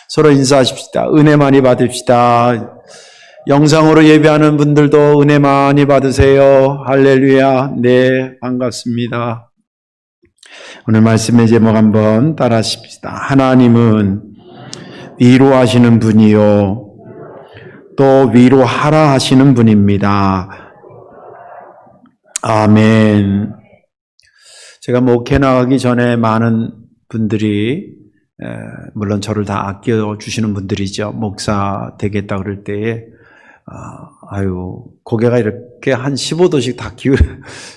서로 인사하십시다. 은혜 많이 받읍시다. 영상으로 예배하는 분들도 은혜 많이 받으세요. 할렐루야. 네, 반갑습니다. 오늘 말씀의 제목 한번 따라 하십시다. 하나님은 위로하시는 분이요, 또 위로하라 하시는 분입니다. 아멘. 제가 목회 나가기 전에 많은 분들이 물론 저를 다 아껴주시는 분들이죠. 목사 되겠다 그럴 때에 고개가 이렇게 한 15도씩 다 기울여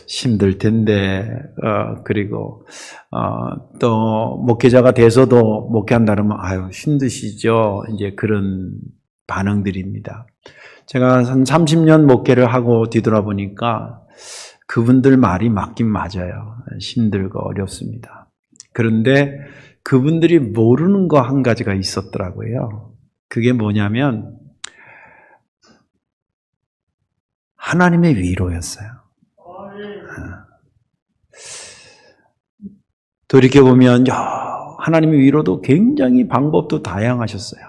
힘들 텐데, 그리고 또 목회자가 돼서도 목회한다 그러면 힘드시죠. 이제 그런 반응들입니다. 제가 한 30년 목회를 하고 뒤돌아보니까 그분들 말이 맞긴 맞아요. 힘들고 어렵습니다. 그런데 그분들이 모르는 거 한 가지가 있었더라고요. 그게 뭐냐면 하나님의 위로였어요. 돌이켜보면 하나님의 위로도 굉장히 방법도 다양하셨어요.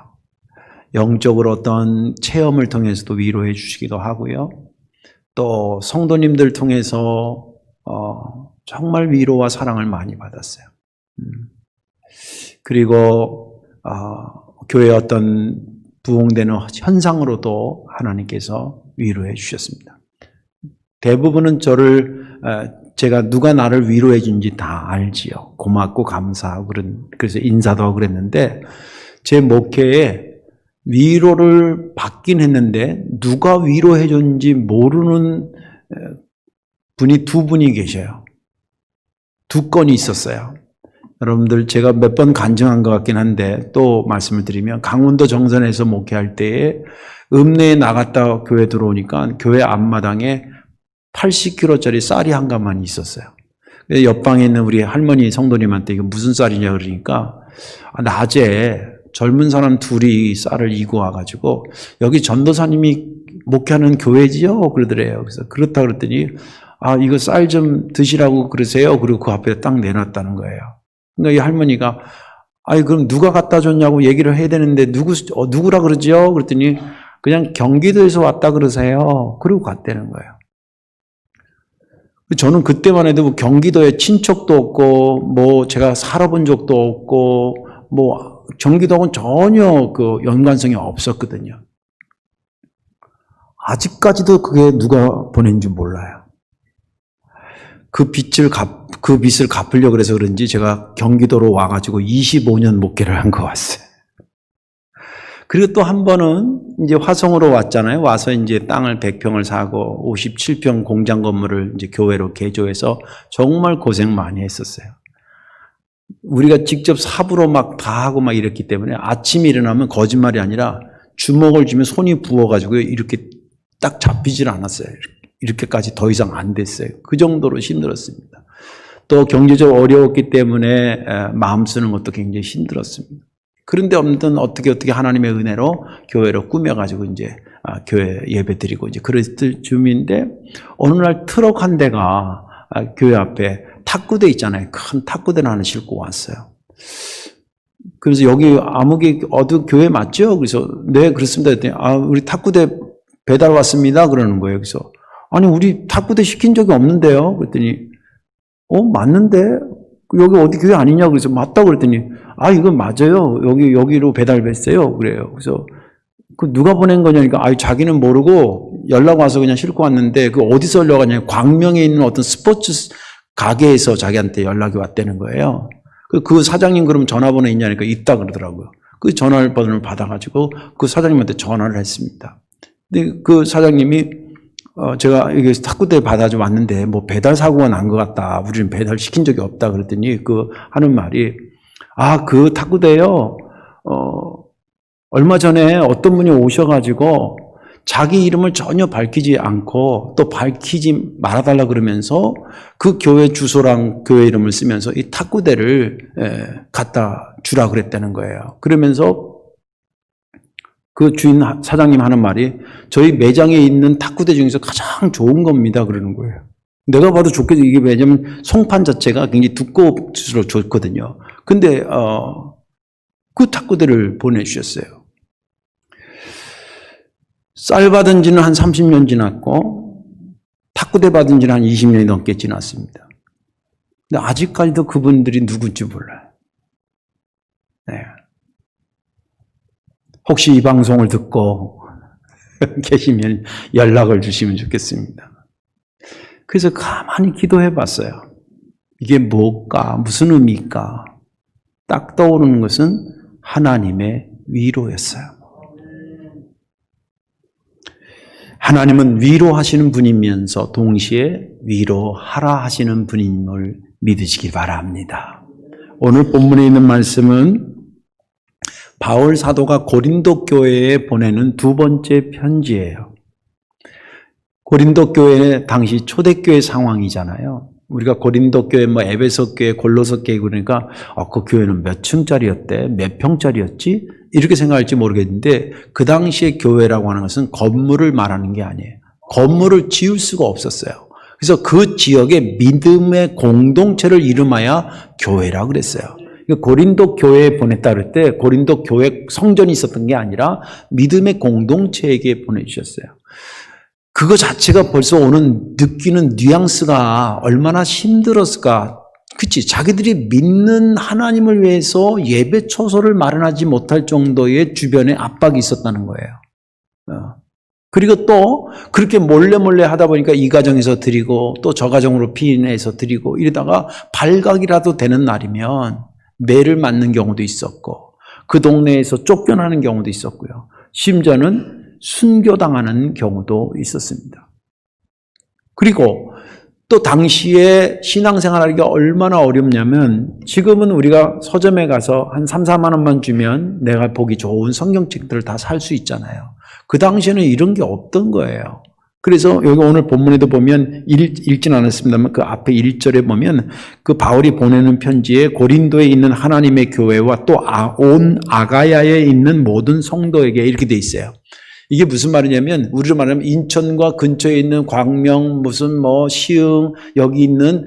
영적으로 어떤 체험을 통해서도 위로해 주시기도 하고요. 또 성도님들 통해서 정말 위로와 사랑을 많이 받았어요. 그리고 교회의 어떤 부흥되는 현상으로도 하나님께서 위로해 주셨습니다. 대부분은 제가 누가 나를 위로해 준지 다 알지요. 고맙고 감사하고 그래서 인사도 하고 그랬는데, 제 목회에 위로를 받긴 했는데 누가 위로해 줬는지 모르는 분이 두 분이 계셔요. 두 건이 있었어요. 여러분들, 제가 몇 번 간증한 것 같긴 한데 또 말씀을 드리면, 강원도 정선에서 목회할 때에 읍내에 나갔다 교회 들어오니까 교회 앞마당에 80kg짜리 쌀이 한 가마니 있었어요. 옆방에 있는 우리 할머니 성도님한테 이거 무슨 쌀이냐 그러니까, 낮에 젊은 사람 둘이 쌀을 이고 와가지고 여기 전도사님이 목회하는 교회지요? 그러더래요. 그래서 그렇다 그랬더니 이거 쌀 좀 드시라고 그러세요. 그리고 그 앞에 딱 내놨다는 거예요. 그러니까 이 할머니가 그럼 누가 갖다 줬냐고 얘기를 해야 되는데 누구라 그러죠? 그랬더니 그냥 경기도에서 왔다 그러세요. 그리고 갔다는 거예요. 저는 그때만 해도 뭐 경기도에 친척도 없고 제가 살아본 적도 없고 경기도하고는 전혀 그 연관성이 없었거든요. 아직까지도 그게 누가 보낸지 몰라요. 그 빚을 갚으려고 그래서 그런지 제가 경기도로 와가지고 25년 목회를 한 것 같아요. 그리고 또 한 번은 이제 화성으로 왔잖아요. 와서 이제 땅을 100평을 사고 57평 공장 건물을 이제 교회로 개조해서 정말 고생 많이 했었어요. 우리가 직접 삽으로 다 하고 이랬기 때문에 아침에 일어나면 거짓말이 아니라 주먹을 쥐면 손이 부어가지고 이렇게 딱 잡히질 않았어요. 이렇게까지 더 이상 안 됐어요. 그 정도로 힘들었습니다. 또 경제적으로 어려웠기 때문에 마음 쓰는 것도 굉장히 힘들었습니다. 그런데 아무튼 어떻게 하나님의 은혜로 교회로 꾸며가지고 이제 교회 예배 드리고 이제 그랬을 즈음인데, 어느 날 트럭 한 대가 교회 앞에 탁구대 있잖아요. 큰 탁구대를 하나 싣고 왔어요. 그래서 여기 아무개 어디 교회 맞죠? 그래서 네 그렇습니다. 했더니 우리 탁구대 배달 왔습니다. 그러는 거예요. 그래서 우리 탁구대 시킨 적이 없는데요. 그랬더니 맞는데 여기 어디 교회 아니냐? 그래서 맞다고 그랬더니 이건 맞아요. 여기로 배달했어요. 그래요. 그래서 그 누가 보낸 거냐니까 자기는 모르고 연락 와서 그냥 싣고 왔는데, 그 어디서 연락 왔냐면 광명에 있는 어떤 스포츠 가게에서 자기한테 연락이 왔다는 거예요. 그 사장님 그럼 전화번호 있냐니까 있다 그러더라고요. 그 전화번호를 받아가지고 그 사장님한테 전화를 했습니다. 근데 그 사장님이 제가 이게 탁구대 받아줘 왔는데 배달 사고가 난 것 같다. 우리는 배달 시킨 적이 없다. 그랬더니 하는 말이 그 탁구대요. 얼마 전에 어떤 분이 오셔가지고 자기 이름을 전혀 밝히지 않고 또 밝히지 말아달라 그러면서 그 교회 주소랑 교회 이름을 쓰면서 이 탁구대를 갖다 주라 그랬다는 거예요. 그러면서 그 주인 사장님 하는 말이 저희 매장에 있는 탁구대 중에서 가장 좋은 겁니다 그러는 거예요. 내가 봐도 좋겠죠. 이게 왜냐면 송판 자체가 굉장히 두꺼울수록 좋거든요. 근데 그 탁구대를 보내주셨어요. 쌀 받은 지는 한 30년 지났고 탁구대 받은 지는 한 20년이 넘게 지났습니다. 근데 아직까지도 그분들이 누군지 몰라요. 네. 혹시 이 방송을 듣고 계시면 연락을 주시면 좋겠습니다. 그래서 가만히 기도해 봤어요. 이게 뭘까? 무슨 의미일까? 딱 떠오르는 것은 하나님의 위로였어요. 하나님은 위로하시는 분이면서 동시에 위로하라 하시는 분임을 믿으시기 바랍니다. 오늘 본문에 있는 말씀은 바울 사도가 고린도 교회에 보내는 두 번째 편지예요. 고린도 교회 당시 초대교회 상황이잖아요. 우리가 고린도 교회, 에베소 교회, 골로새 교회 그러니까 그 교회는 몇 층짜리였대, 몇 평짜리였지? 이렇게 생각할지 모르겠는데 그 당시의 교회라고 하는 것은 건물을 말하는 게 아니에요. 건물을 지을 수가 없었어요. 그래서 그 지역에 믿음의 공동체를 이름하여 교회라고 그랬어요. 고린도 교회에 보냈다 그럴 때 고린도 교회 성전이 있었던 게 아니라 믿음의 공동체에게 보내주셨어요. 그거 자체가 벌써 오는 느끼는 뉘앙스가 얼마나 힘들었을까. 그치? 자기들이 믿는 하나님을 위해서 예배 처소를 마련하지 못할 정도의 주변에 압박이 있었다는 거예요. 그리고 또 그렇게 몰래 하다 보니까 이 가정에서 드리고 또 저 가정으로 피인해서 드리고 이러다가 발각이라도 되는 날이면 매를 맞는 경우도 있었고 그 동네에서 쫓겨나는 경우도 있었고요. 심지어는 순교당하는 경우도 있었습니다. 그리고 또 당시에 신앙생활하기가 얼마나 어렵냐면 지금은 우리가 서점에 가서 한 3, 4만 원만 주면 내가 보기 좋은 성경책들을 다 살 수 있잖아요. 그 당시에는 이런 게 없던 거예요. 그래서 여기 오늘 본문에도 보면 읽진 않았습니다만 그 앞에 1절에 보면 그 바울이 보내는 편지에 고린도에 있는 하나님의 교회와 또 온 아가야에 있는 모든 성도에게 이렇게 돼 있어요. 이게 무슨 말이냐면 우리로 말하면 인천과 근처에 있는 광명 시흥 여기 있는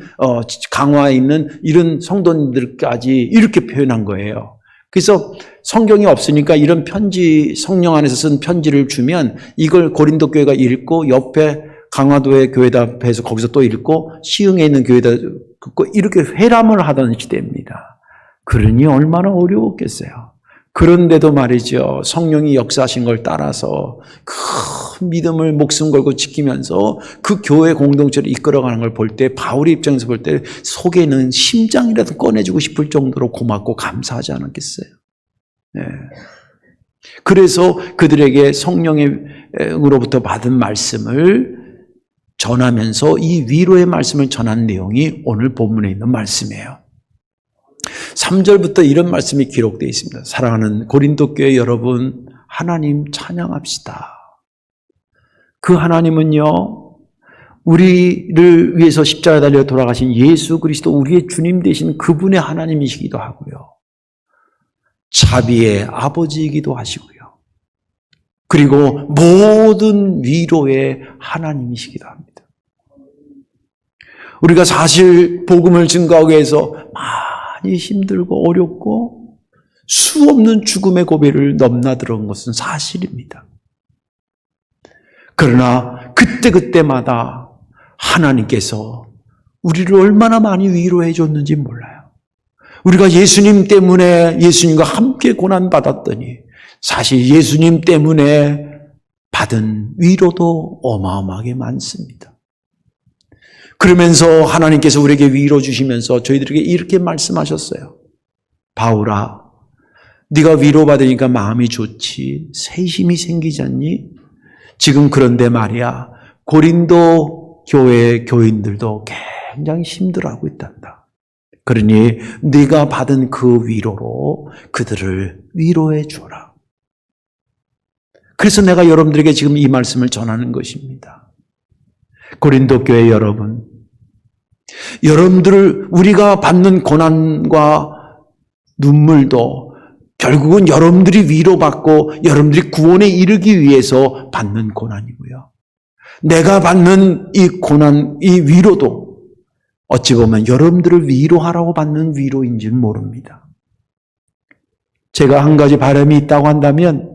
강화에 있는 이런 성도님들까지 이렇게 표현한 거예요. 그래서 성경이 없으니까 이런 편지 성령 안에서 쓴 편지를 주면 이걸 고린도 교회가 읽고 옆에 강화도의 교회다 앞에서 거기서 또 읽고 시흥에 있는 교회다 읽고 이렇게 회람을 하던 시대입니다. 그러니 얼마나 어려웠겠어요. 그런데도 말이죠. 성령이 역사하신 걸 따라서 큰 믿음을 목숨 걸고 지키면서 그 교회 공동체를 이끌어가는 걸 볼 때 바울의 입장에서 볼 때 속에 있는 심장이라도 꺼내주고 싶을 정도로 고맙고 감사하지 않았겠어요. 네. 그래서 그들에게 성령으로부터 받은 말씀을 전하면서 이 위로의 말씀을 전한 내용이 오늘 본문에 있는 말씀이에요. 3절부터 이런 말씀이 기록되어 있습니다. 사랑하는 고린도 교회 여러분, 하나님 찬양합시다. 그 하나님은요, 우리를 위해서 십자가에 달려 돌아가신 예수 그리스도 우리의 주님 되신 그분의 하나님이시기도 하고요. 자비의 아버지이기도 하시고요. 그리고 모든 위로의 하나님이시기도 합니다. 우리가 사실 복음을 증거하기 위해서 많이 힘들고 어렵고 수 없는 죽음의 고비를 넘나들어온 것은 사실입니다. 그러나 그때마다 하나님께서 우리를 얼마나 많이 위로해 줬는지 몰라요. 우리가 예수님 때문에 예수님과 함께 고난받았더니 사실 예수님 때문에 받은 위로도 어마어마하게 많습니다. 그러면서 하나님께서 우리에게 위로 주시면서 저희들에게 이렇게 말씀하셨어요. 바울아, 네가 위로받으니까 마음이 좋지 새 힘이 생기지 않니? 지금 그런데 말이야, 고린도 교회 교인들도 굉장히 힘들어하고 있단다. 그러니 네가 받은 그 위로로 그들을 위로해 주라. 그래서 내가 여러분들에게 지금 이 말씀을 전하는 것입니다. 고린도 교회 여러분, 여러분들을 우리가 받는 고난과 눈물도 결국은 여러분들이 위로받고 여러분들이 구원에 이르기 위해서 받는 고난이고요. 내가 받는 이 고난, 이 위로도 어찌 보면 여러분들을 위로하라고 받는 위로인지는 모릅니다. 제가 한 가지 바람이 있다고 한다면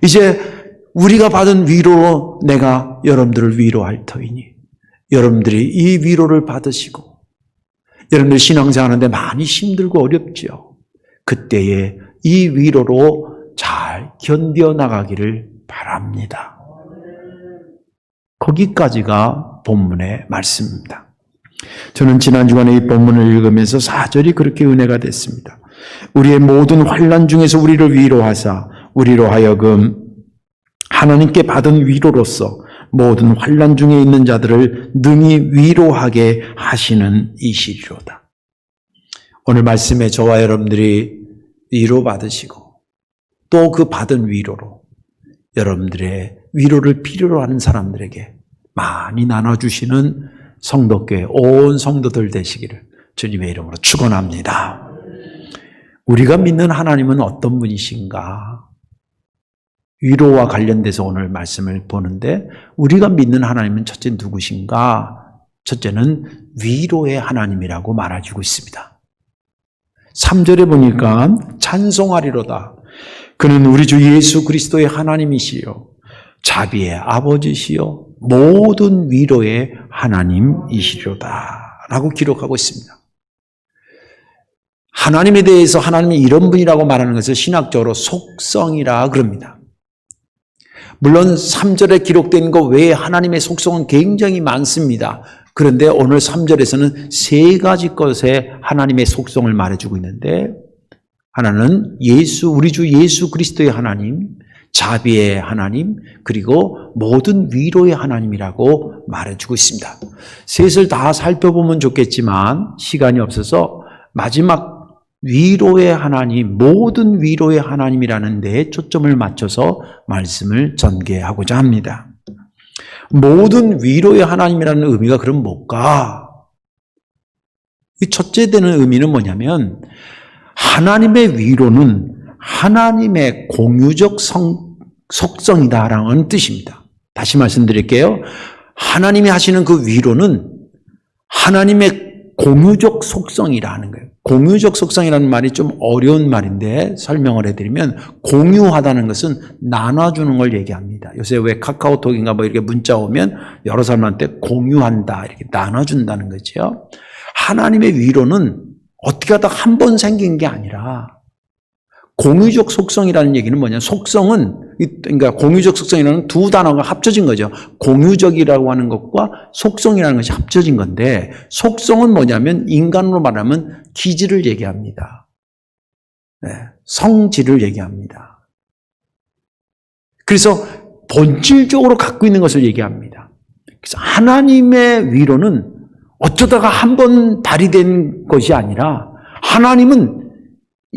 이제 우리가 받은 위로로 내가 여러분들을 위로할 터이니 여러분들이 이 위로를 받으시고 여러분들 신앙생활하는데 많이 힘들고 어렵죠. 그때에 이 위로로 잘 견뎌나가기를 바랍니다. 거기까지가 본문의 말씀입니다. 저는 지난 주간에 이 본문을 읽으면서 4절이 그렇게 은혜가 됐습니다. 우리의 모든 환난 중에서 우리를 위로하사 우리로 하여금 하나님께 받은 위로로서 모든 환난 중에 있는 자들을 능히 위로하게 하시는 이시리로다. 오늘 말씀에 저와 여러분들이 위로받으시고 또 그 받은 위로로 여러분들의 위로를 필요로 하는 사람들에게 많이 나눠주시는 성도교회 온 성도들 되시기를 주님의 이름으로 축원합니다. 우리가 믿는 하나님은 어떤 분이신가? 위로와 관련돼서 오늘 말씀을 보는데 우리가 믿는 하나님은 첫째 누구신가? 첫째는 위로의 하나님이라고 말해주고 있습니다. 3절에 보니까 찬송하리로다. 그는 우리 주 예수 그리스도의 하나님이시요 자비의 아버지시요 모든 위로의 하나님이시로다 라고 기록하고 있습니다. 하나님에 대해서 하나님이 이런 분이라고 말하는 것을 신학적으로 속성이라 그럽니다. 물론 3절에 기록된 것 외에 하나님의 속성은 굉장히 많습니다. 그런데 오늘 3절에서는 세 가지 것의 하나님의 속성을 말해주고 있는데 하나는 우리 주 예수 그리스도의 하나님, 자비의 하나님, 그리고 모든 위로의 하나님이라고 말해주고 있습니다. 셋을 다 살펴보면 좋겠지만 시간이 없어서 마지막 위로의 하나님, 모든 위로의 하나님이라는 데에 초점을 맞춰서 말씀을 전개하고자 합니다. 모든 위로의 하나님이라는 의미가 그럼 뭘까? 이 첫째 되는 의미는 뭐냐면 하나님의 위로는 하나님의 공유적 속성이다라는 뜻입니다. 다시 말씀드릴게요. 하나님이 하시는 그 위로는 하나님의 공유적 속성이라는 거예요. 공유적 속성이라는 말이 좀 어려운 말인데 설명을 해드리면 공유하다는 것은 나눠주는 걸 얘기합니다. 요새 왜 카카오톡인가 뭐 이렇게 문자 오면 여러 사람한테 공유한다 이렇게 나눠준다는 거죠. 하나님의 위로는 어떻게 하다 한 번 생긴 게 아니라 공유적 속성이라는 얘기는 뭐냐? 그러니까 공유적 속성이라는 두 단어가 합쳐진 거죠. 공유적이라고 하는 것과 속성이라는 것이 합쳐진 건데 속성은 뭐냐면 인간으로 말하면 기질을 얘기합니다. 네, 성질을 얘기합니다. 그래서 본질적으로 갖고 있는 것을 얘기합니다. 그래서 하나님의 위로는 어쩌다가 한 번 발휘된 것이 아니라 하나님은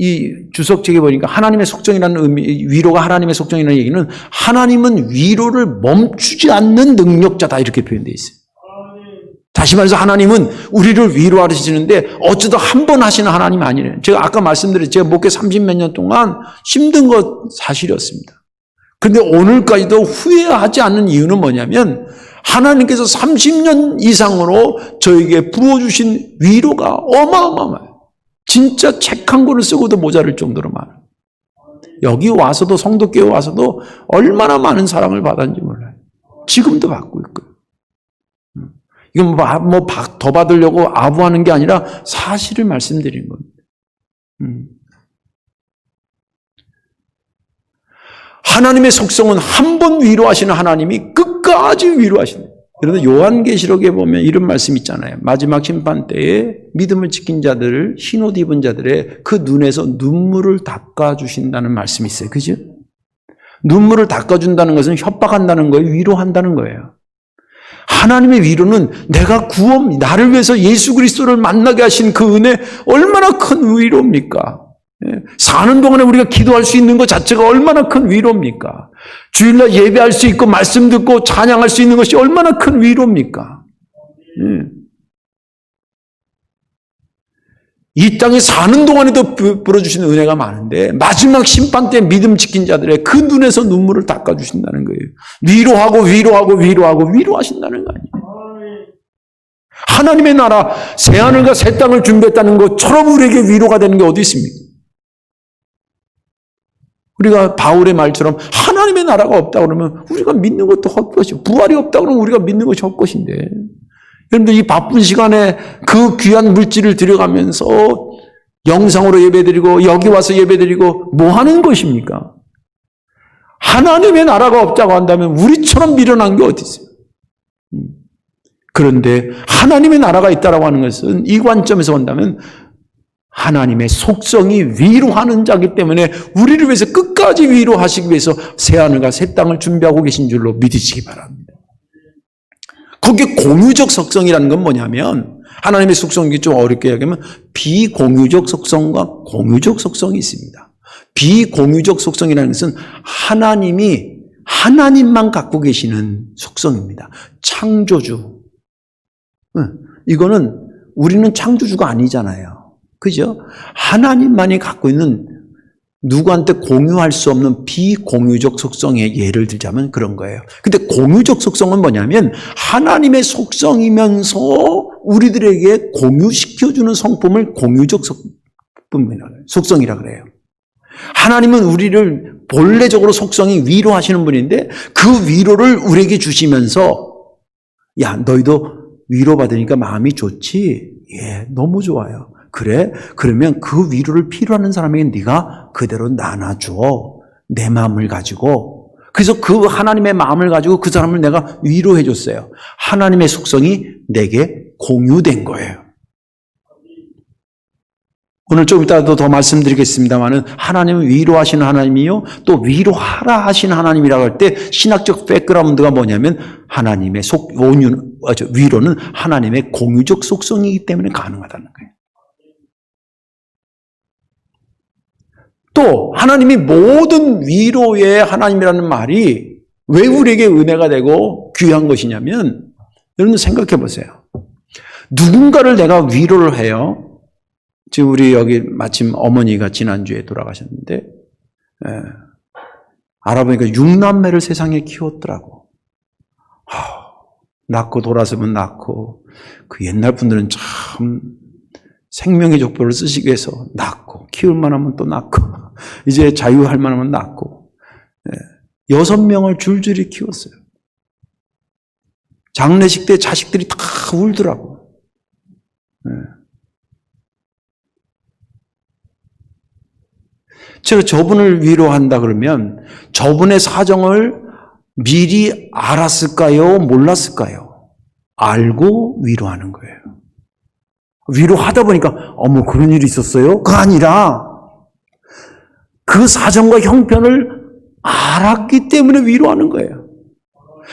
이 주석책에 보니까 하나님의 속성이라는 의미, 위로가 하나님의 속성이라는 얘기는 하나님은 위로를 멈추지 않는 능력자다 이렇게 표현되어 있어요. 다시 말해서 하나님은 우리를 위로하시는데 어쩌다 한 번 하시는 하나님이 아니래요. 제가 아까 말씀드렸죠. 제가 목회 30몇 년 동안 힘든 것 사실이었습니다. 그런데 오늘까지도 후회하지 않는 이유는 뭐냐면 하나님께서 30년 이상으로 저에게 부어주신 위로가 어마어마해요. 진짜 책 한 권을 쓰고도 모자랄 정도로 많아요. 여기 와서도 성도교회 와서도 얼마나 많은 사랑을 받았는지 몰라요. 지금도 받고 있고요. 이건 더 받으려고 아부하는 게 아니라 사실을 말씀드리는 겁니다. 하나님의 속성은 한 번 위로하시는 하나님이 끝까지 위로하신다. 그런데 요한계시록에 보면 이런 말씀 있잖아요. 마지막 심판 때에 믿음을 지킨 자들을 흰옷 입은 자들의 그 눈에서 눈물을 닦아주신다는 말씀이 있어요. 그죠? 눈물을 닦아준다는 것은 협박한다는 거예요. 위로한다는 거예요. 하나님의 위로는 나를 위해서 예수 그리스도를 만나게 하신 그 은혜 얼마나 큰 위로입니까? 사는 동안에 우리가 기도할 수 있는 것 자체가 얼마나 큰 위로입니까? 주일날 예배할 수 있고 말씀 듣고 찬양할 수 있는 것이 얼마나 큰 위로입니까? 이 땅에 사는 동안에도 불어주시는 은혜가 많은데 마지막 심판 때 믿음 지킨 자들의 그 눈에서 눈물을 닦아주신다는 거예요. 위로하신다는 거 아니에요. 하나님의 나라 새하늘과 새 땅을 준비했다는 것처럼 우리에게 위로가 되는 게 어디 있습니까? 우리가 바울의 말처럼 하나님의 나라가 없다 그러면 우리가 믿는 것도 헛것이고, 부활이 없다 그러면 우리가 믿는 것이 헛것인데, 여러분들 이 바쁜 시간에 그 귀한 물질을 들여가면서 영상으로 예배드리고 여기 와서 예배드리고 뭐 하는 것입니까? 하나님의 나라가 없다고 한다면 우리처럼 미련한 게 어디 있어요? 그런데 하나님의 나라가 있다고 하는 것은 이 관점에서 본다면 하나님의 속성이 위로하는 자이기 때문에 우리를 위해서 끝까지 위로하시기 위해서 새하늘과 새 땅을 준비하고 계신 줄로 믿으시기 바랍니다. 거기에 공유적 속성이라는 건 뭐냐면, 하나님의 속성이 좀 어렵게 얘기하면 비공유적 속성과 공유적 속성이 있습니다. 비공유적 속성이라는 것은 하나님만 갖고 계시는 속성입니다. 창조주. 이거는 우리는 창조주가 아니잖아요. 그죠? 하나님만이 갖고 있는 누구한테 공유할 수 없는 비공유적 속성의 예를 들자면 그런 거예요. 근데 공유적 속성은 뭐냐면 하나님의 속성이면서 우리들에게 공유시켜주는 성품을 공유적 속성이라 그래요. 하나님은 우리를 본래적으로 속성이 위로하시는 분인데 그 위로를 우리에게 주시면서, 야, 너희도 위로받으니까 마음이 좋지? 예, 너무 좋아요. 그래? 그러면 그 위로를 필요하는 사람에게 네가 그대로 나눠줘. 내 마음을 가지고. 그래서 그 하나님의 마음을 가지고 그 사람을 내가 위로해 줬어요. 하나님의 속성이 내게 공유된 거예요. 오늘 좀 이따도 더 말씀드리겠습니다만은 하나님은 위로하시는 하나님이요, 또 위로하라 하시는 하나님이라고 할 때 신학적 백그라운드가 뭐냐면 하나님의 위로는 하나님의 공유적 속성이기 때문에 가능하다는 거예요. 또 하나님이 모든 위로의 하나님이라는 말이 왜 우리에게 은혜가 되고 귀한 것이냐면, 여러분 생각해 보세요. 누군가를 내가 위로를 해요. 지금 우리 여기 마침 어머니가 지난주에 돌아가셨는데, 알아보니까 6남매를 세상에 키웠더라고. 낳고 돌아서면 낳고, 그 옛날 분들은 참 생명의 족보를 쓰시기 위해서 낳고, 키울 만하면 또 낳고, 이제 자유할 만하면 낳고, 6명을 줄줄이 키웠어요. 장례식 때 자식들이 다 울더라고. 제가 저분을 위로한다 그러면 저분의 사정을 미리 알았을까요? 몰랐을까요? 알고 위로하는 거예요. 위로하다 보니까 어머 그런 일이 있었어요? 그거 아니라 그 사정과 형편을 알았기 때문에 위로하는 거예요.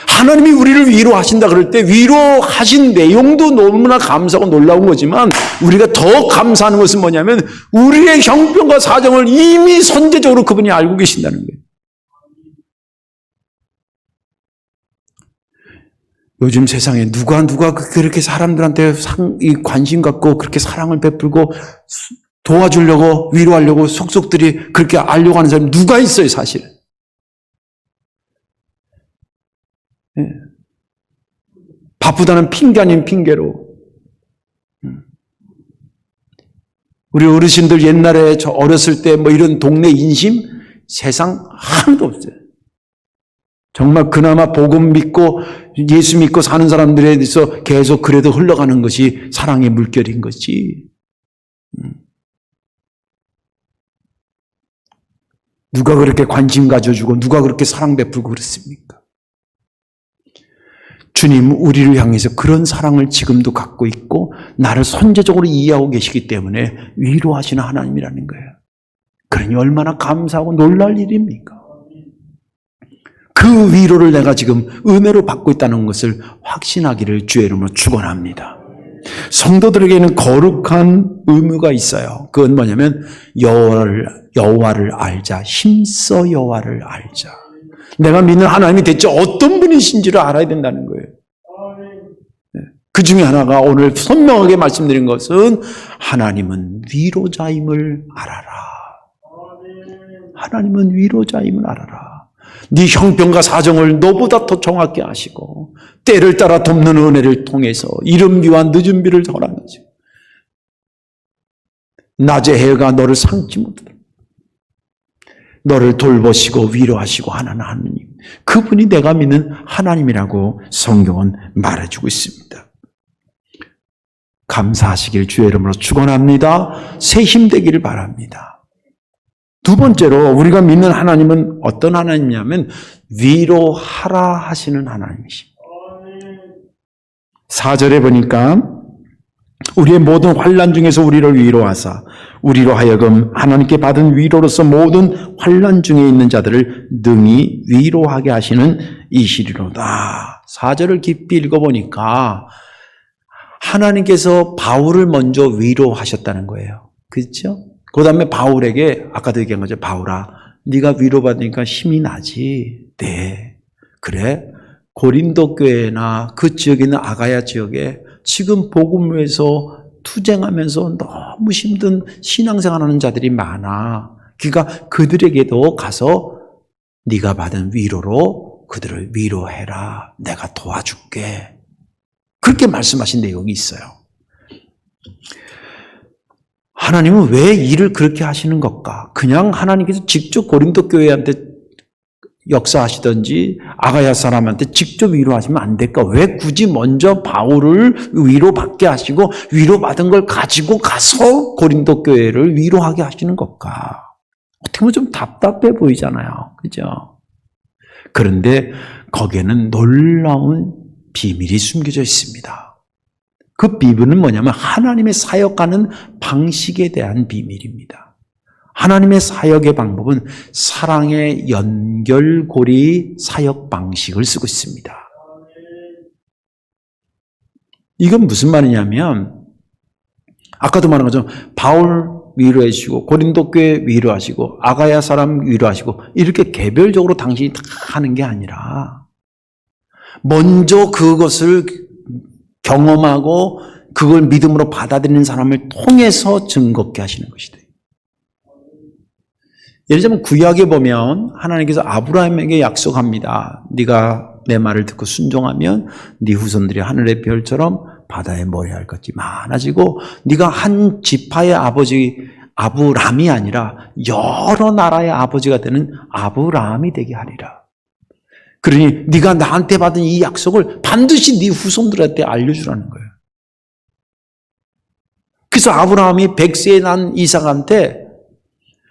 하나님이 우리를 위로하신다 그럴 때 위로하신 내용도 너무나 감사하고 놀라운 거지만 우리가 더 감사하는 것은 뭐냐면 우리의 형편과 사정을 이미 선제적으로 그분이 알고 계신다는 거예요. 요즘 세상에 누가 그렇게 사람들한테 관심 갖고 그렇게 사랑을 베풀고 도와주려고 위로하려고 속속들이 그렇게 알려고 하는 사람이 누가 있어요, 사실. 바쁘다는 핑계 아닌 핑계로. 우리 어르신들 옛날에 저 어렸을 때 뭐 이런 동네 인심 세상 하나도 없어요. 정말 그나마 복음 믿고 예수 믿고 사는 사람들에 대해서 계속 그래도 흘러가는 것이 사랑의 물결인 거지. 누가 그렇게 관심 가져주고 누가 그렇게 사랑 베풀고 그렇습니까? 주님 우리를 향해서 그런 사랑을 지금도 갖고 있고 나를 선제적으로 이해하고 계시기 때문에 위로하시는 하나님이라는 거예요. 그러니 얼마나 감사하고 놀랄 일입니까? 그 위로를 내가 지금 은혜로 받고 있다는 것을 확신하기를 주의 이름으로 축원합니다. 성도들에게는 거룩한 의무가 있어요. 그건 뭐냐면 여호와를 알자. 힘써 여호와를 알자. 내가 믿는 하나님이 대체 어떤 분이신지를 알아야 된다는 거예요. 그 중에 하나가 오늘 선명하게 말씀드린 것은 하나님은 위로자임을 알아라. 하나님은 위로자임을 알아라. 네 형편과 사정을 너보다 더 정확히 아시고 때를 따라 돕는 은혜를 통해서 이른 비와 늦은 비를 허락하지. 낮의 해가 너를 상지 못하도록 너를 돌보시고 위로하시고 하는 하나님. 그분이 내가 믿는 하나님이라고 성경은 말해주고 있습니다. 감사하시길 주의 이름으로 축원합니다. 새 힘되기를 바랍니다. 두 번째로 우리가 믿는 하나님은 어떤 하나님이냐면 위로하라 하시는 하나님이십니다. 4절에 보니까 우리의 모든 환난 중에서 우리를 위로하사 우리로 하여금 하나님께 받은 위로로서 모든 환난 중에 있는 자들을 능히 위로하게 하시는 이시리로다. 4절을 깊이 읽어보니까 하나님께서 바울을 먼저 위로하셨다는 거예요. 그렇죠? 그 다음에 바울에게 아까도 얘기한 거죠. 바울아, 네가 위로받으니까 힘이 나지. 네, 그래. 고린도 교회나 그 지역에 있는 아가야 지역에 지금 복음에서 투쟁하면서 너무 힘든 신앙생활하는 자들이 많아. 그러니까 그들에게도 가서 네가 받은 위로로 그들을 위로해라. 내가 도와줄게. 그렇게 말씀하신 내용이 있어요. 하나님은 왜 일을 그렇게 하시는 것까? 그냥 하나님께서 직접 고린도 교회한테 역사하시든지 아가야 사람한테 직접 위로하시면 안 될까? 왜 굳이 먼저 바울을 위로받게 하시고 위로받은 걸 가지고 가서 고린도 교회를 위로하게 하시는 것까? 어떻게 보면 좀 답답해 보이잖아요. 그죠? 그런데 거기에는 놀라운 비밀이 숨겨져 있습니다. 그 비밀은 뭐냐면 하나님의 사역하는 방식에 대한 비밀입니다. 하나님의 사역의 방법은 사랑의 연결고리 사역 방식을 쓰고 있습니다. 이건 무슨 말이냐면 아까도 말한 것처럼 바울 위로해 주시고 고린도 교회 위로하시고 아가야 사람 위로하시고 이렇게 개별적으로 당신이 다 하는 게 아니라 먼저 그것을 경험하고 그걸 믿음으로 받아들이는 사람을 통해서 증거케 하시는 것이다. 예를 들면 구약에 보면 하나님께서 아브라함에게 약속합니다. 네가 내 말을 듣고 순종하면 네 후손들이 하늘의 별처럼 바다에 모래알 같이 많아지고 네가 한 지파의 아버지 아브람이 아니라 여러 나라의 아버지가 되는 아브라함이 되게 하리라. 그러니 네가 나한테 받은 이 약속을 반드시 네 후손들한테 알려주라는 거예요. 그래서 아브라함이 100세에 난 이삭한테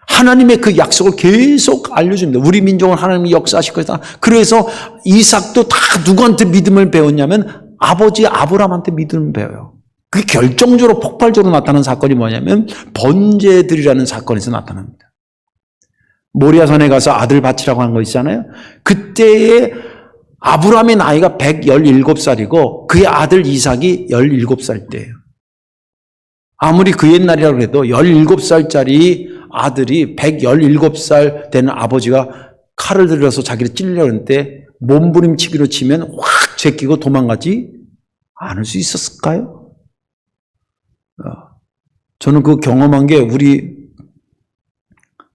하나님의 그 약속을 계속 알려줍니다. 우리 민족은 하나님이 역사하실 것이다. 그래서 이삭도 다 누구한테 믿음을 배웠냐면 아버지 아브라함한테 믿음을 배워요. 그게 결정적으로 폭발적으로 나타나는 사건이 뭐냐면 번제들이라는 사건에서 나타납니다. 모리아산에 가서 아들 바치라고 한 거 있잖아요. 그때에 아브라함의 나이가 117살이고 그의 아들 이삭이 17살 때예요. 아무리 그 옛날이라고 해도 17살짜리 아들이 117살 되는 아버지가 칼을 들여서 자기를 찔려는 때 몸부림치기로 치면 확 제끼고 도망가지 않을 수 있었을까요? 저는 그 경험한 게 우리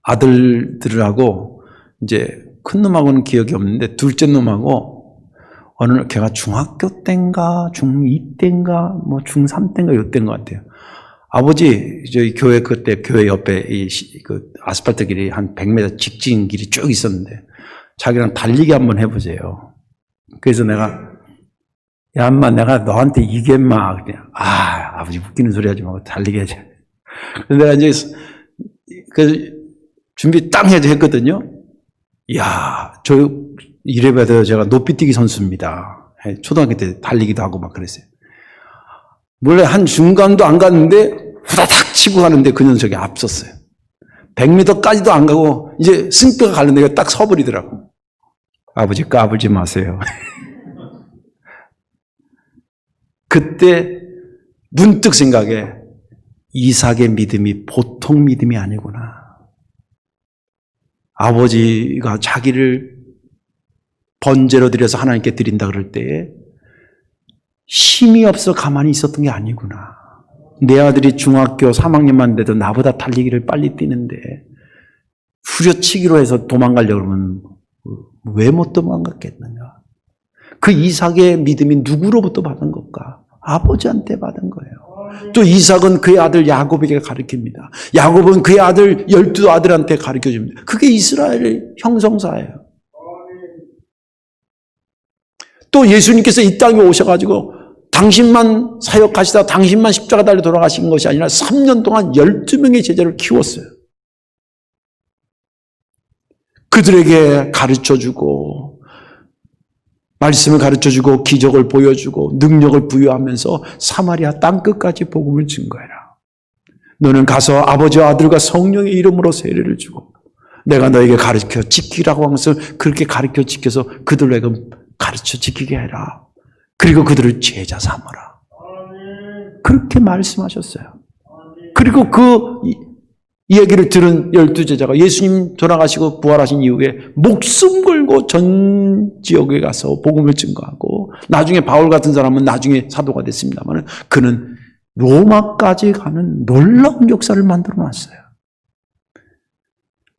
아들들하고 이제 큰 놈하고는 기억이 없는데 둘째 놈하고 어느 날 걔가 중학교 때인가 중2 때인가 뭐 중3 때인가 요때인 것 같아요. 아버지 저희 교회 그때 교회 옆에 그 아스팔트 길이 한 100m 직진 길이 쭉 있었는데 자기랑 달리기 한번 해보세요. 그래서 내가 야 엄마 내가 너한테 이겼마 그냥 아버지 웃기는 소리 하지 말고 달리기 하자. 그래서 내가 이제 그 준비 딱 해서 했거든요. 야, 저 이래봐도 제가 높이뛰기 선수입니다. 초등학교 때 달리기도 하고 막 그랬어요. 원래 한 중간도 안 갔는데 후다닥 치고 가는데 그 녀석이 앞섰어요. 100m까지도 안 가고 이제 승패가 가는데 딱 서버리더라고. 아버지 까불지 마세요. 그때 문득 생각해 이삭의 믿음이 보통 믿음이 아니구나. 아버지가 자기를 번제로 드려서 하나님께 드린다 그럴 때에 힘이 없어 가만히 있었던 게 아니구나. 내 아들이 중학교 3학년만 돼도 나보다 달리기를 빨리 뛰는데 후려치기로 해서 도망가려고 그러면 왜 못 도망갔겠느냐. 그 이삭의 믿음이 누구로부터 받은 것까? 아버지한테 받은 거예요. 또 이삭은 그의 아들 야곱에게 가르칩니다. 야곱은 그의 아들 12아들한테 가르쳐줍니다. 그게 이스라엘의 형성사예요. 또 예수님께서 이 땅에 오셔가지고 당신만 사역하시다 당신만 십자가 달려 돌아가신 것이 아니라 3년 동안 12명의 제자를 키웠어요. 그들에게 가르쳐주고 말씀을 가르쳐주고 기적을 보여주고 능력을 부여하면서 사마리아 땅끝까지 복음을 증거해라. 너는 가서 아버지와 아들과 성령의 이름으로 세례를 주고 내가 너에게 가르쳐 지키라고 한 것을 그렇게 가르쳐 지켜서 그들에게 가르쳐 지키게 해라. 그리고 그들을 제자 삼아라. 그렇게 말씀하셨어요. 그리고 그 얘기를 들은 12제자가 예수님 돌아가시고 부활하신 이후에 목숨 걸고 전 지역에 가서 복음을 증거하고 나중에 바울 같은 사람은 나중에 사도가 됐습니다만 그는 로마까지 가는 놀라운 역사를 만들어 놨어요.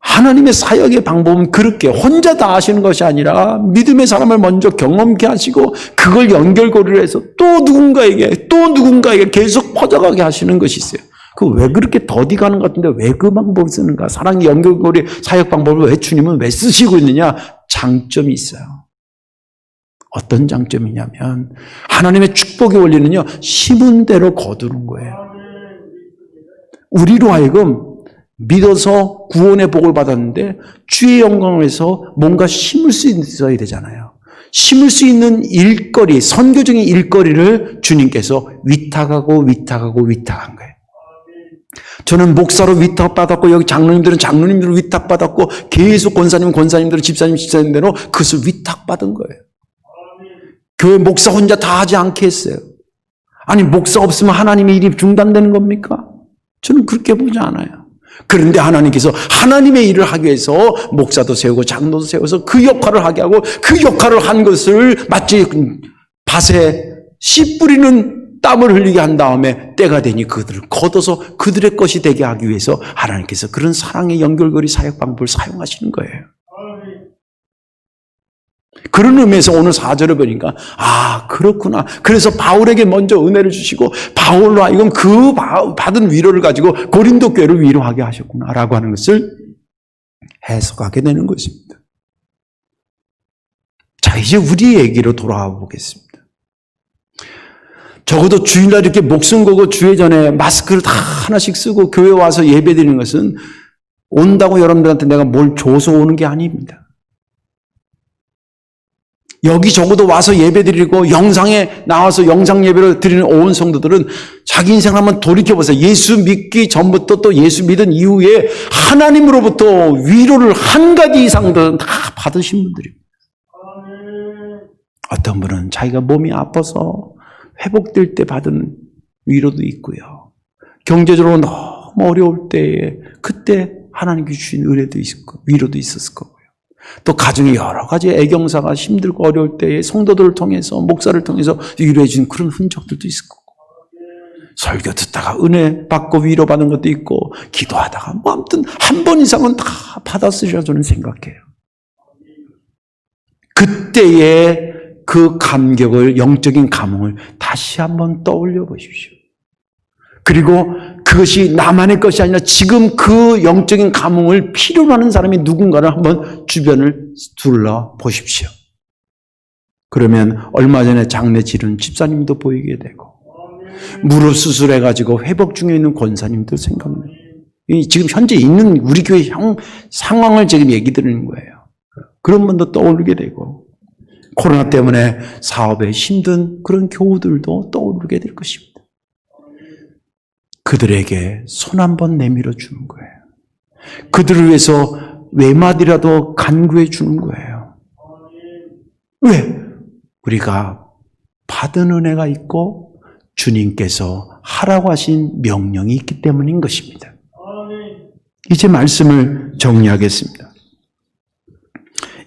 하나님의 사역의 방법은 그렇게 혼자 다 하시는 것이 아니라 믿음의 사람을 먼저 경험케 하시고 그걸 연결고리를 해서 또 누군가에게 계속 퍼져가게 하시는 것이 있어요. 그 왜 그렇게 더디 가는 것 같은데 왜 그 방법을 쓰는가? 사랑의 연결고리 사역 방법을 왜 주님은 왜 쓰시고 있느냐? 장점이 있어요. 어떤 장점이냐면 하나님의 축복의 원리는요. 심은 대로 거두는 거예요. 우리로 하여금 믿어서 구원의 복을 받았는데 주의 영광을 위해서 뭔가 심을 수 있어야 되잖아요. 심을 수 있는 일거리, 선교적인 일거리를 주님께서 위탁한 거예요. 저는 목사로 위탁받았고 여기 장로님들은 장로님들로 위탁받았고 계속 권사님들은 집사님대로 그것을 위탁받은 거예요. 교회 목사 혼자 다 하지 않게 했어요. 아니 목사 없으면 하나님의 일이 중단되는 겁니까? 저는 그렇게 보지 않아요. 그런데 하나님께서 하나님의 일을 하기 위해서 목사도 세우고 장로도 세워서 그 역할을 하게 하고 그 역할을 한 것을 마치 밭에 씨 뿌리는 땀을 흘리게 한 다음에 때가 되니 그들을 걷어서 그들의 것이 되게 하기 위해서 하나님께서 그런 사랑의 연결고리 사역 방법을 사용하시는 거예요. 그런 의미에서 오늘 4절을 보니까 그렇구나. 그래서 바울에게 먼저 은혜를 주시고 바울로 하여금 그 받은 위로를 가지고 고린도 교회를 위로하게 하셨구나 라고 하는 것을 해석하게 되는 것입니다. 자, 이제 우리 얘기로 돌아와 보겠습니다. 적어도 주일날 이렇게 목숨 걸고 주회 전에 마스크를 다 하나씩 쓰고 교회 와서 예배 드리는 것은 온다고 여러분들한테 내가 뭘 줘서 오는 게 아닙니다. 여기 적어도 와서 예배 드리고 영상에 나와서 영상 예배를 드리는 온 성도들은 자기 인생을 한번 돌이켜보세요. 예수 믿기 전부터 또 예수 믿은 이후에 하나님으로부터 위로를 한 가지 이상들은 다 받으신 분들입니다. 어떤 분은 자기가 몸이 아파서 회복될 때 받은 위로도 있고요. 경제적으로 너무 어려울 때에 그때 하나님께 주신 은혜도 있고 위로도 있었을 거고요. 또 가정에 여러 가지 애경사가 힘들고 어려울 때에 성도들을 통해서 목사를 통해서 위로해 준 그런 흔적들도 있을 거고 설교 듣다가 은혜 받고 위로받은 것도 있고 기도하다가 아무튼 한 번 이상은 다 받았으리라 저는 생각해요. 그때의 그 감격을 영적인 감흥을 다시 한번 떠올려 보십시오. 그리고 그것이 나만의 것이 아니라 지금 그 영적인 감흥을 필요로 하는 사람이 누군가를 한번 주변을 둘러보십시오. 그러면 얼마 전에 장례 치른 집사님도 보이게 되고 무릎 수술해가지고 회복 중에 있는 권사님도 생각나요. 지금 현재 있는 우리 교회 상황을 지금 얘기 드리는 거예요. 그런 분도 떠오르게 되고 코로나 때문에 사업에 힘든 그런 교우들도 떠오르게 될 것입니다. 그들에게 손 한번 내밀어 주는 거예요. 그들을 위해서 외마디라도 간구해 주는 거예요. 왜? 우리가 받은 은혜가 있고 주님께서 하라고 하신 명령이 있기 때문인 것입니다. 이제 말씀을 정리하겠습니다.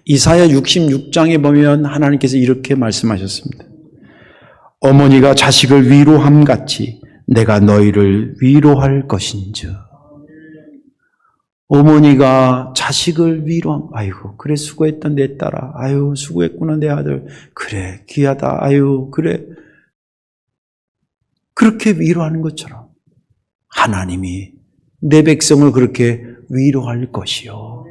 이사야 66장에 보면 하나님께서 이렇게 말씀하셨습니다. 어머니가 자식을 위로함 같이 내가 너희를 위로할 것인즉. 어머니가 자식을 위로함. 아이고 그래 수고했다 내 딸아. 아유 수고했구나 내 아들. 그래 귀하다. 아유 그래. 그렇게 위로하는 것처럼 하나님이 내 백성을 그렇게 위로할 것이요.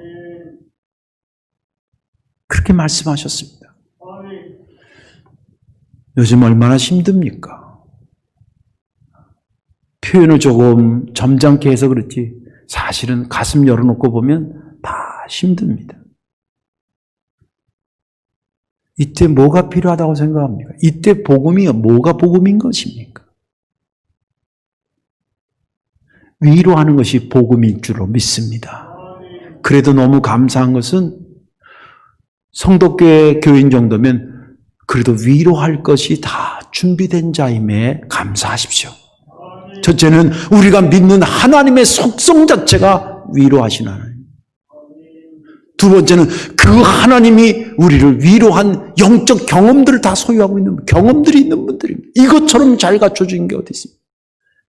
그렇게 말씀하셨습니다. 요즘 얼마나 힘듭니까? 표현을 조금 점잖게 해서 그렇지 사실은 가슴 열어놓고 보면 다 힘듭니다. 이때 뭐가 필요하다고 생각합니까? 이때 복음이 뭐가 복음인 것입니까? 위로하는 것이 복음일 줄로 믿습니다. 그래도 너무 감사한 것은 성도교회 교인 정도면 그래도 위로할 것이 다 준비된 자임에 감사하십시오. 첫째는 우리가 믿는 하나님의 속성 자체가 위로하신 하나님. 두 번째는 그 하나님이 우리를 위로한 영적 경험들을 다 소유하고 있는 경험들이 있는 분들입니다. 이것처럼 잘 갖춰진 게 어디 있습니까?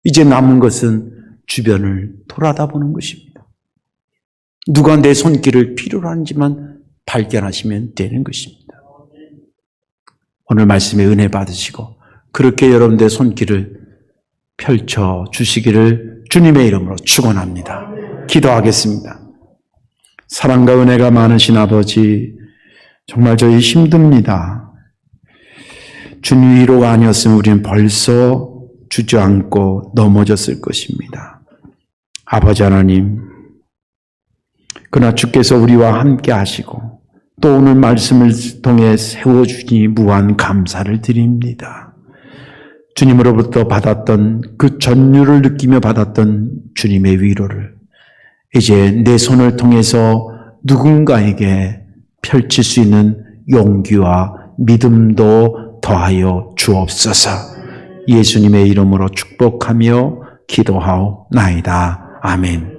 이제 남은 것은 주변을 돌아다보는 것입니다. 누가 내 손길을 필요로 하는지만 발견하시면 되는 것입니다. 오늘 말씀에 은혜 받으시고 그렇게 여러분들의 손길을 펼쳐 주시기를 주님의 이름으로 축원합니다. 기도하겠습니다. 사랑과 은혜가 많으신 아버지, 정말 저희 힘듭니다. 주님 위로가 아니었으면 우리는 벌써 주저앉고 넘어졌을 것입니다. 아버지 하나님, 그러나 주께서 우리와 함께 하시고 또 오늘 말씀을 통해 세워주시니 무한 감사를 드립니다. 주님으로부터 받았던 그 전율을 느끼며 받았던 주님의 위로를 이제 내 손을 통해서 누군가에게 펼칠 수 있는 용기와 믿음도 더하여 주옵소서. 예수님의 이름으로 축복하며 기도하옵나이다. 아멘.